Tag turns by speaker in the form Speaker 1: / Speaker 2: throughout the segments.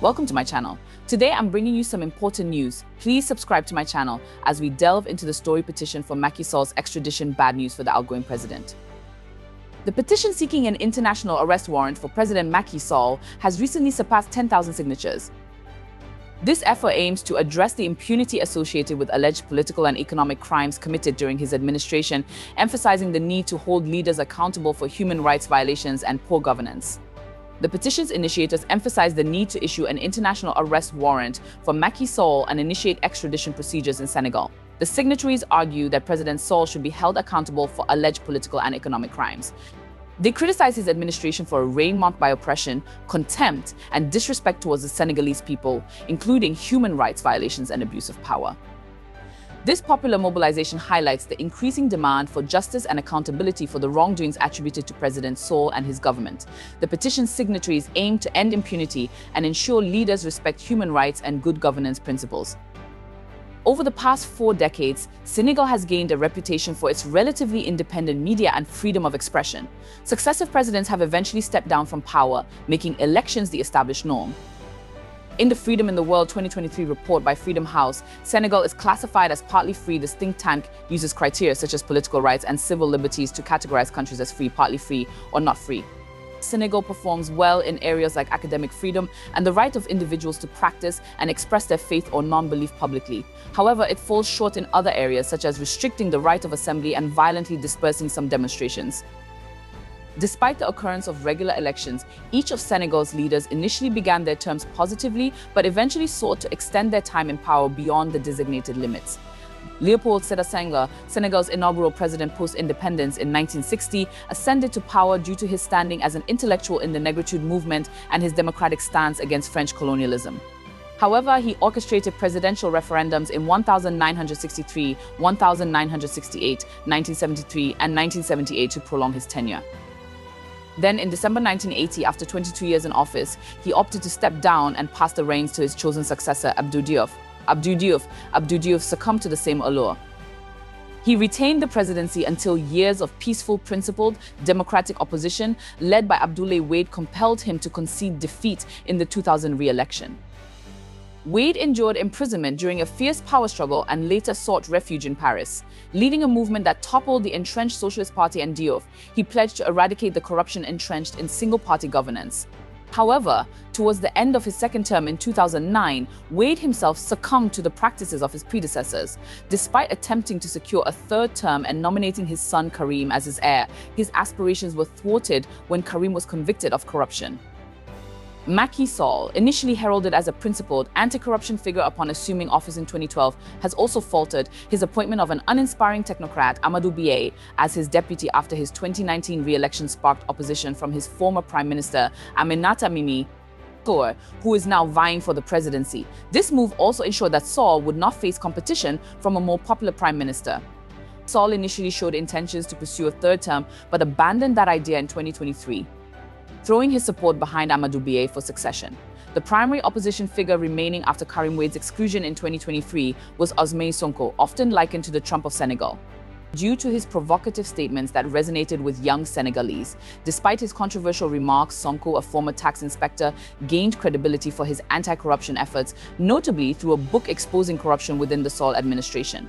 Speaker 1: Welcome to my channel. Today I'm bringing you some important news. Please subscribe to my channel as we delve into the story petition for Macky Sall's extradition. Bad news for the outgoing president. The petition seeking an international arrest warrant for President Macky Sall has recently surpassed 10,000 signatures. This effort aims to address the impunity associated with alleged political and economic crimes committed during his administration, emphasizing the need to hold leaders accountable for human rights violations and poor governance. The petition's initiators emphasize the need to issue an international arrest warrant for Macky Sall and initiate extradition procedures in Senegal. The signatories argue that President Sall should be held accountable for alleged political and economic crimes. They criticize his administration for a reign marked by oppression, contempt, and disrespect towards the Senegalese people, including human rights violations and abuse of power. This popular mobilization highlights the increasing demand for justice and accountability for the wrongdoings attributed to President Sall and his government. The petition's signatories aim to end impunity and ensure leaders respect human rights and good governance principles. Over the past 4 decades, Senegal has gained a reputation for its relatively independent media and freedom of expression. Successive presidents have eventually stepped down from power, making elections the established norm. In the Freedom in the World 2023 report by Freedom House, Senegal is classified as partly free. This think tank uses criteria such as political rights and civil liberties to categorize countries as free, partly free, or not free. Senegal performs well in areas like academic freedom and the right of individuals to practice and express their faith or non-belief publicly. However, it falls short in other areas such as restricting the right of assembly and violently dispersing some demonstrations. Despite the occurrence of regular elections, each of Senegal's leaders initially began their terms positively, but eventually sought to extend their time in power beyond the designated limits. Leopold Sedar Senghor, Senegal's inaugural president post-independence in 1960, ascended to power due to his standing as an intellectual in the Negritude movement and his democratic stance against French colonialism. However, he orchestrated presidential referendums in 1963, 1968, 1973, and 1978 to prolong his tenure. Then, in December 1980, after 22 years in office, he opted to step down and pass the reins to his chosen successor, Abdou Diouf. Abdou Diouf succumbed to the same allure. He retained the presidency until years of peaceful, principled, democratic opposition, led by Abdoulaye Wade, compelled him to concede defeat in the 2000 re-election. Wade endured imprisonment during a fierce power struggle and later sought refuge in Paris. Leading a movement that toppled the entrenched Socialist Party and Diouf, he pledged to eradicate the corruption entrenched in single-party governance. However, towards the end of his second term in 2009, Wade himself succumbed to the practices of his predecessors. Despite attempting to secure a third term and nominating his son Karim as his heir, his aspirations were thwarted when Karim was convicted of corruption. Macky Sall, initially heralded as a principled, anti-corruption figure upon assuming office in 2012, has also faltered. His appointment of an uninspiring technocrat, Amadou Bieye, as his deputy after his 2019 re-election sparked opposition from his former Prime Minister, Aminata Mimi Toure, who is now vying for the presidency. This move also ensured that Sall would not face competition from a more popular Prime Minister. Sall initially showed intentions to pursue a third term, but abandoned that idea in 2023. Throwing his support behind Amadou Bieye for succession. The primary opposition figure remaining after Karim Wade's exclusion in 2023 was Ousmane Sonko, often likened to the Trump of Senegal, due to his provocative statements that resonated with young Senegalese. Despite his controversial remarks, Sonko, a former tax inspector, gained credibility for his anti-corruption efforts, notably through a book exposing corruption within the Sall administration.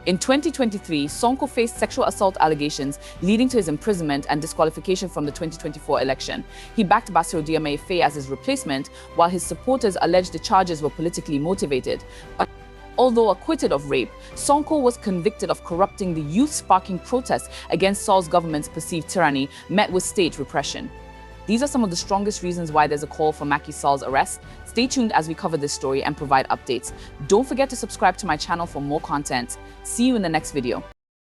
Speaker 1: In 2023, Sonko faced sexual assault allegations, leading to his imprisonment and disqualification from the 2024 election. He backed Bassirou Diomaye Faye as his replacement, while his supporters alleged the charges were politically motivated. But although acquitted of rape, Sonko was convicted of corrupting the youth, sparking protests against Sall's government's perceived tyranny, met with state repression. These are some of the strongest reasons why there's a call for Macky Sall's arrest. Stay tuned as we cover this story and provide updates. Don't forget to subscribe to my channel for more content. See you in the next video.